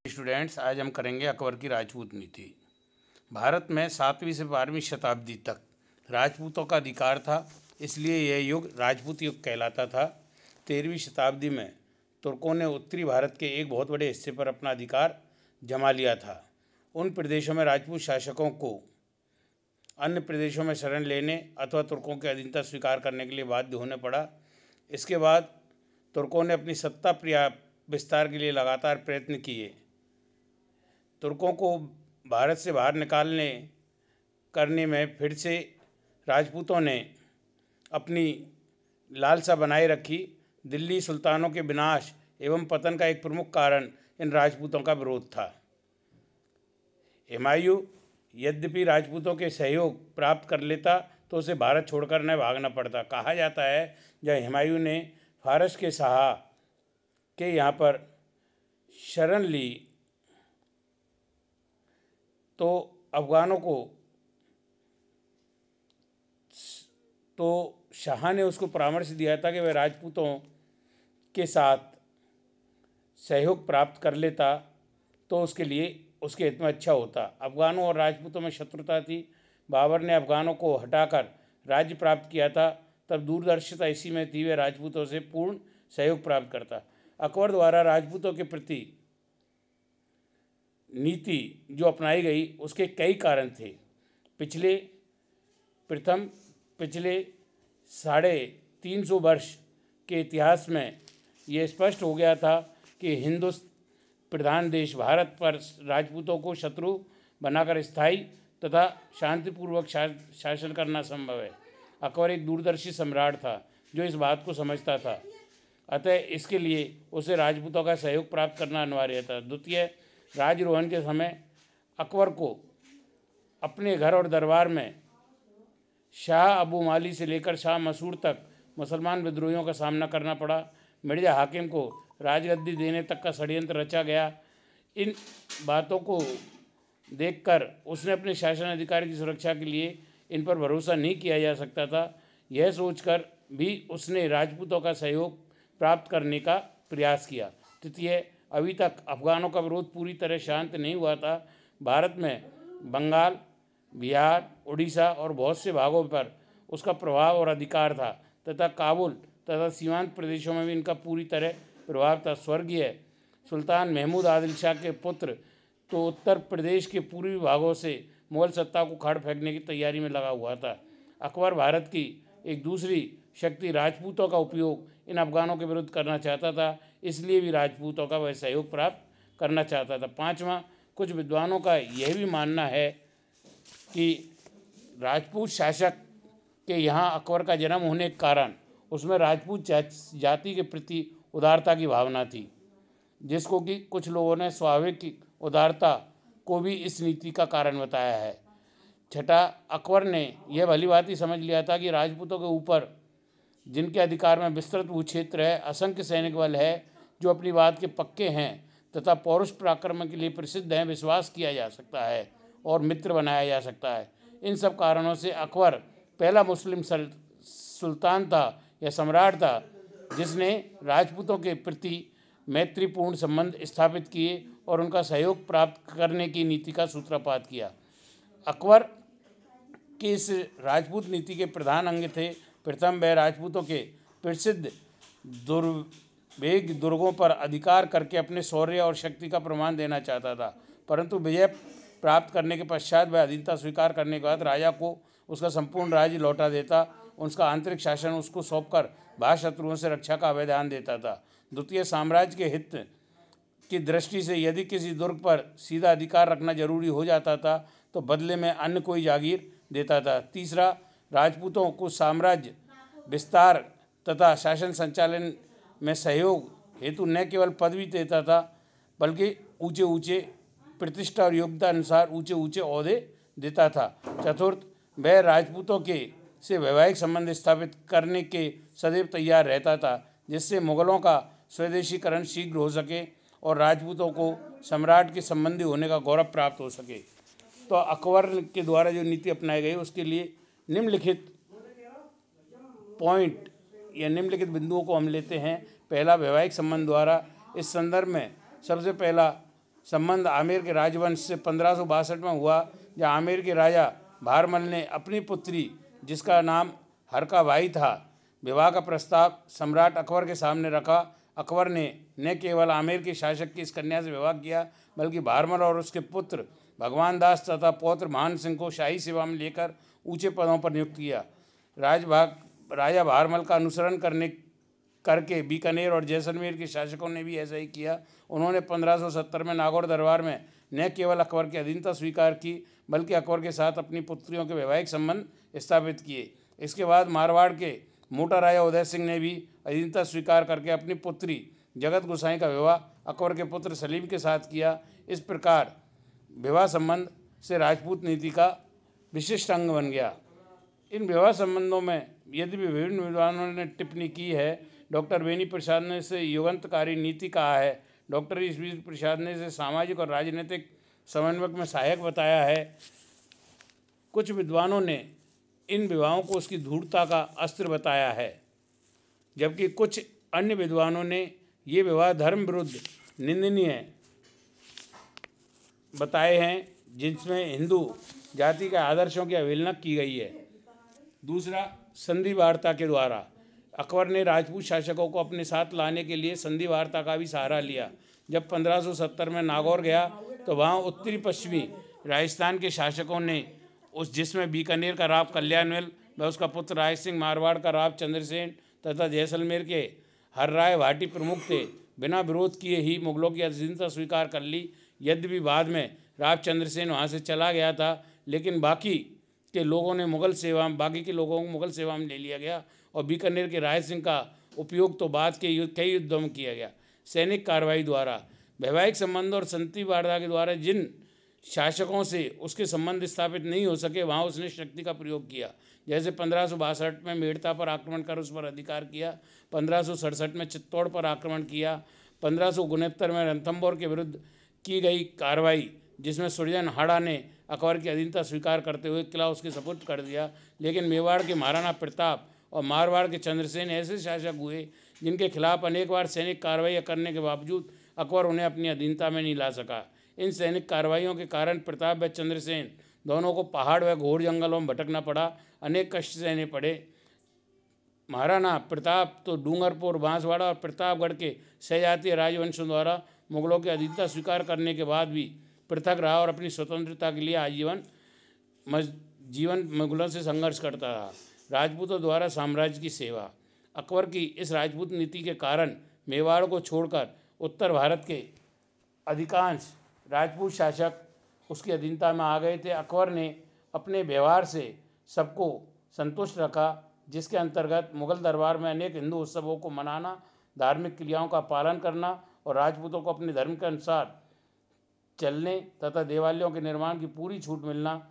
Students, आज हम करेंगे अकबर की राजपूत नीति। भारत में 7वीं से 12वीं शताब्दी तक राजपूतों का अधिकार था, इसलिए यह युग राजपूत युग कहलाता था। 13वीं शताब्दी में तुर्कों ने उत्तरी भारत के एक बहुत बड़े हिस्से पर अपना अधिकार जमा लिया था। उन प्रदेशों में राजपूत शासकों को अन्य प्रदेशों में शरण लेने अथवा तुर्कों की अधीनता स्वीकार करने के लिए बाध्य होने पड़ा। इसके बाद तुर्कों ने अपनी सत्ता विस्तार के लिए लगातार प्रयत्न किए। तुर्कों को भारत से बाहर करने में फिर से राजपूतों ने अपनी लालसा बनाए रखी। दिल्ली सुल्तानों के विनाश एवं पतन का एक प्रमुख कारण इन राजपूतों का विरोध था। हुमायूं यद्यपि राजपूतों के सहयोग प्राप्त कर लेता तो उसे भारत छोड़कर न भागना पड़ता। कहा जाता है जब हुमायूं ने फारस के शाह के यहाँ पर शरण ली तो शाह ने उसको परामर्श दिया था कि वह राजपूतों के साथ सहयोग प्राप्त कर लेता तो उसके हित में अच्छा होता। अफगानों और राजपूतों में शत्रुता थी। बाबर ने अफगानों को हटाकर राज्य प्राप्त किया था, तब दूरदर्शिता इसी में थी, वह राजपूतों से पूर्ण सहयोग प्राप्त करता। अकबर द्वारा राजपूतों के प्रति नीति जो अपनाई गई उसके कई कारण थे। पिछले 350 वर्ष के इतिहास में यह स्पष्ट हो गया था कि हिंदू प्रधान देश भारत पर राजपूतों को शत्रु बनाकर स्थायी तथा शांतिपूर्वक शासन करना संभव है। अकबर एक दूरदर्शी सम्राट था जो इस बात को समझता था, अतः इसके लिए उसे राजपूतों का सहयोग प्राप्त करना अनिवार्य था। द्वितीय, राजरोहण के समय अकबर को अपने घर और दरबार में शाह अबू माली से लेकर शाह मसूर तक मुसलमान विद्रोहियों का सामना करना पड़ा। मिर्जा हाकिम को राजगद्दी देने तक का षड्यंत्र रचा गया। इन बातों को देखकर उसने अपने शासन अधिकार की सुरक्षा के लिए इन पर भरोसा नहीं किया जा सकता था। यह सोचकर भी उसने राजपूतों का सहयोग प्राप्त करने का प्रयास किया। तृतीय, अभी तक अफगानों का विरोध पूरी तरह शांत नहीं हुआ था। भारत में बंगाल, बिहार, उड़ीसा और बहुत से भागों पर उसका प्रभाव और अधिकार था तथा काबुल तथा सीमांत प्रदेशों में भी इनका पूरी तरह प्रभाव था। स्वर्गीय सुल्तान महमूद आदिल शाह के पुत्र तो उत्तर प्रदेश के पूर्वी भागों से मुगल सत्ता को उखाड़ फेंकने की तैयारी में लगा हुआ था। अकबर भारत की एक दूसरी शक्ति राजपूतों का उपयोग इन अफगानों के विरुद्ध करना चाहता था, इसलिए भी राजपूतों का वह सहयोग प्राप्त करना चाहता था। पाँचवां, कुछ विद्वानों का यह भी मानना है कि राजपूत शासक के यहाँ अकबर का जन्म होने के कारण उसमें राजपूत जाति के प्रति उदारता की भावना थी, जिसको कि कुछ लोगों ने स्वाभाविक उदारता को भी इस नीति का कारण बताया है। छठा, अकबर ने यह भली भांति समझ लिया था कि राजपूतों के ऊपर जिनके अधिकार में विस्तृत भूक्षेत्र है, असंख्य सैनिक बल है जो अपनी बात के पक्के हैं तथा पौरुष पराक्रम के लिए प्रसिद्ध हैं, विश्वास किया जा सकता है और मित्र बनाया जा सकता है। इन सब कारणों से अकबर पहला मुस्लिम सुल्तान था या सम्राट था जिसने राजपूतों के प्रति मैत्रीपूर्ण संबंध स्थापित किए और उनका सहयोग प्राप्त करने की नीति का सूत्रपात किया। अकबर की इस राजपूत नीति के प्रधान अंग थे। प्रथम, वह राजपूतों के प्रसिद्ध दुर्गों पर अधिकार करके अपने शौर्य और शक्ति का प्रमाण देना चाहता था, परंतु विजय प्राप्त करने के पश्चात वह अधीनता स्वीकार करने के बाद राजा को उसका संपूर्ण राज्य लौटा देता। उसका आंतरिक शासन उसको सौंपकर बाह्य शत्रुओं से रक्षा का अवैधान देता था। द्वितीय, साम्राज्य के हित की दृष्टि से यदि किसी दुर्ग पर सीधा अधिकार रखना जरूरी हो जाता था तो बदले में अन्य कोई जागीर देता था। तीसरा, राजपूतों को साम्राज्य विस्तार तथा शासन संचालन में सहयोग हेतु न केवल पदवी देता था बल्कि ऊंचे प्रतिष्ठा और योग्यता अनुसार ऊंचे ओहदे देता था। चतुर्थ, वह राजपूतों से वैवाहिक संबंध स्थापित करने के सदैव तैयार रहता था, जिससे मुगलों का स्वदेशीकरण शीघ्र हो सके और राजपूतों को सम्राट के संबंधी होने का गौरव प्राप्त हो सके। तो अकबर के द्वारा जो नीति अपनाई गई उसके लिए निम्नलिखित पॉइंट या निम्नलिखित बिंदुओं को हम लेते हैं। पहला, वैवाहिक संबंध द्वारा। इस संदर्भ में सबसे पहला संबंध आमेर के राजवंश से 1562 में हुआ, जहाँ आमेर के राजा भारमल ने अपनी पुत्री, जिसका नाम हरकाबाई था, विवाह का प्रस्ताव सम्राट अकबर के सामने रखा। अकबर ने न केवल आमेर के शासक की इस कन्या से विवाह किया, बल्कि भारमल और उसके पुत्र भगवान दास तथा पौत्र महान सिंह को शाही सेवा में लेकर ऊंचे पदों पर नियुक्त किया। राजा भारमल का अनुसरण करके बीकानेर और जैसलमेर के शासकों ने भी ऐसा ही किया। उन्होंने 1570 में नागौर दरबार में न केवल अकबर की अधीनता स्वीकार की, बल्कि अकबर के साथ अपनी पुत्रियों के वैवाहिक संबंध स्थापित किए। इसके बाद मारवाड़ के मोटा राजा उदय सिंह ने भी अधीनता स्वीकार करके अपनी पुत्री जगत गोसाई का विवाह अकबर के पुत्र सलीम के साथ किया। इस प्रकार विवाह संबंध से राजपूत नीति का विशिष्ट अंग बन गया। इन विवाह संबंधों में यद्यपि विभिन्न विद्वानों ने टिप्पणी की है, डॉक्टर बेनी प्रसाद ने इसे युगांतकारी नीति कहा है, डॉक्टर ईश्वर प्रसाद ने इसे सामाजिक और राजनीतिक समन्वय में सहायक बताया है। कुछ विद्वानों ने इन विवाहों को उसकी धूर्तता का अस्त्र बताया है, जबकि कुछ अन्य विद्वानों ने ये विवाह धर्म विरुद्ध निंदनीय बताए हैं, जिसमें हिंदू जाति के आदर्शों की अवहेलना की गई है। दूसरा, संधि वार्ता के द्वारा अकबर ने राजपूत शासकों को अपने साथ लाने के लिए संधि वार्ता का भी सहारा लिया। जब 1570 में नागौर गया तो वहाँ उत्तरी पश्चिमी राजस्थान के शासकों ने जिसमें बीकानेर का राव कल्याणवेल व उसका पुत्र राय सिंह, मारवाड़ का राव चंद्रसेन तथा जैसलमेर के हरराय भाटी प्रमुख थे, बिना विरोध किए ही मुगलों की अधीनता स्वीकार कर ली। यद्यपि बाद में राव चंद्रसेन वहाँ से चला गया था, लेकिन बाकी के लोगों को मुगल सेवा में ले लिया गया और बीकानेर के राय सिंह का उपयोग तो बाद के कई युद्धों में किया गया। सैनिक कार्रवाई द्वारा वैवाहिक संबंध और संधि वार्ता के द्वारा जिन शासकों से उसके संबंध स्थापित नहीं हो सके, वहाँ उसने शक्ति का प्रयोग किया। जैसे 1562 में मेड़ता पर आक्रमण कर उस पर अधिकार किया, 1567 में चित्तौड़ पर आक्रमण किया, 1569 में रणथंभौर के विरुद्ध की गई कार्रवाई, जिसमें सुरजन ने अकबर की अधीनता स्वीकार करते हुए किला उसके सपुर्द कर दिया। लेकिन मेवाड़ के महाराणा प्रताप और मारवाड़ के चंद्रसेन ऐसे शासक हुए जिनके खिलाफ अनेक बार सैनिक कार्रवाई करने के बावजूद अकबर उन्हें अपनी अधीनता में नहीं ला सका। इन सैनिक कार्रवाइयों के कारण प्रताप व चंद्रसेन दोनों को पहाड़ व घोर जंगलों में भटकना पड़ा, अनेक कष्ट सहने पड़े। महाराणा प्रताप तो डूंगरपुर, बांसवाड़ा और प्रतापगढ़ के सहजातीय राजवंशों द्वारा मुगलों की अधीनता स्वीकार करने के बाद भी पृथक रहा और अपनी स्वतंत्रता के लिए आजीवन मुगलों से संघर्ष करता रहा। राजपूतों द्वारा साम्राज्य की सेवा। अकबर की इस राजपूत नीति के कारण मेवाड़ को छोड़कर उत्तर भारत के अधिकांश राजपूत शासक उसकी अधीनता में आ गए थे। अकबर ने अपने व्यवहार से सबको संतुष्ट रखा, जिसके अंतर्गत मुगल दरबार में अनेक हिंदू उत्सवों को मनाना, धार्मिक क्रियाओं का पालन करना और राजपूतों को अपने धर्म के अनुसार चलने तथा देवालयों के निर्माण की पूरी छूट मिलना,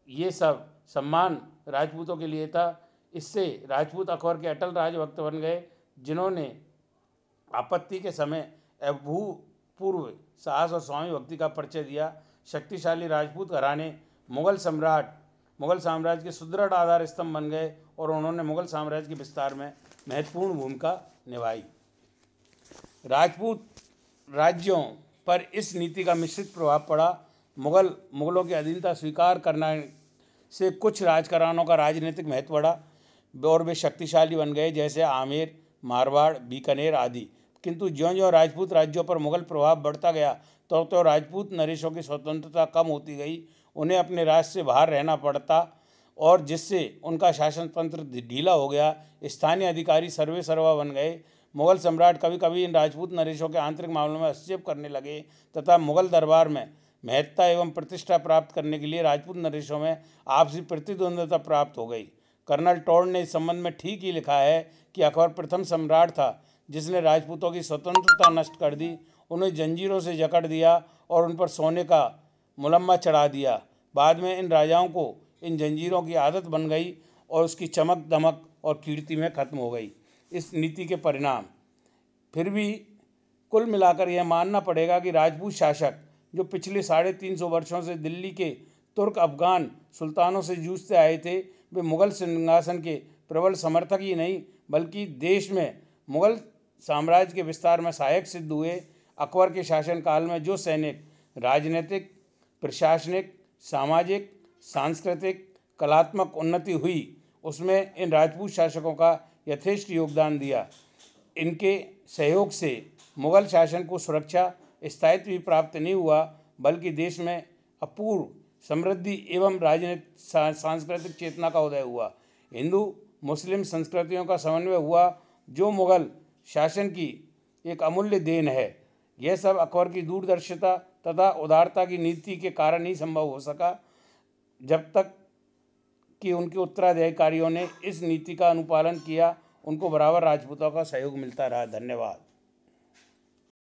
ये सब सम्मान राजपूतों के लिए था। इससे राजपूत अकबर के अटल राजभक्त बन गए, जिन्होंने आपत्ति के समय अभूतपूर्व साहस और स्वामी भक्ति का परिचय दिया। शक्तिशाली राजपूत घराने मुगल साम्राज्य के सुदृढ़ आधार स्तंभ बन गए और उन्होंने मुगल साम्राज्य के विस्तार में महत्वपूर्ण भूमिका निभाई। राजपूत राज्यों पर इस नीति का मिश्रित प्रभाव पड़ा। मुगलों की अधीनता स्वीकार करने से कुछ राजघरानों का राजनीतिक महत्व बढ़ा और वे शक्तिशाली बन गए, जैसे आमेर, मारवाड़, बीकानेर आदि। किंतु ज्यों-ज्यों राजपूत राज्यों पर मुगल प्रभाव बढ़ता गया तो राजपूत नरेशों की स्वतंत्रता कम होती गई, उन्हें अपने राज्य से बाहर रहना पड़ता और जिससे उनका शासन तंत्र ढीला हो गया। स्थानीय अधिकारी सर्वे सर्वा बन गए। मुगल सम्राट कभी कभी इन राजपूत नरेशों के आंतरिक मामलों में हस्तक्षेप करने लगे तथा मुगल दरबार में महत्ता एवं प्रतिष्ठा प्राप्त करने के लिए राजपूत नरेशों में आपसी प्रतिद्वंद्विता प्राप्त हो गई। कर्नल टॉड ने इस संबंध में ठीक ही लिखा है कि अकबर प्रथम सम्राट था जिसने राजपूतों की स्वतंत्रता नष्ट कर दी, उन्हें जंजीरों से जकड़ दिया और उन पर सोने का मुलम्मा चढ़ा दिया। बाद में इन राजाओं को इन जंजीरों की आदत बन गई और उसकी चमक दमक और कीर्ति में खत्म हो गई। इस नीति के परिणाम फिर भी कुल मिलाकर यह मानना पड़ेगा कि राजपूत शासक जो पिछले 350 वर्षों से दिल्ली के तुर्क अफगान सुल्तानों से जूझते आए थे, वे मुगल सिंहासन के प्रबल समर्थक ही नहीं बल्कि देश में मुगल साम्राज्य के विस्तार में सहायक सिद्ध हुए। अकबर के शासनकाल में जो सैनिक राजनीतिक, प्रशासनिक, सामाजिक, सांस्कृतिक, कलात्मक उन्नति हुई, उसमें इन राजपूत शासकों का यथेष्ट योगदान दिया। इनके सहयोग से मुगल शासन को सुरक्षा, स्थायित्व भी प्राप्त नहीं हुआ, बल्कि देश में अपूर्व समृद्धि एवं राजनीतिक सांस्कृतिक चेतना का उदय हुआ। हिंदू मुस्लिम संस्कृतियों का समन्वय हुआ, जो मुगल शासन की एक अमूल्य देन है। यह सब अकबर की दूरदर्शिता तथा उदारता की नीति के कारण ही संभव हो सका, जब तक कि उनके उत्तराधिकारियों ने इस नीति का अनुपालन किया, उनको बराबर राजपूतों का सहयोग मिलता रहा। धन्यवाद।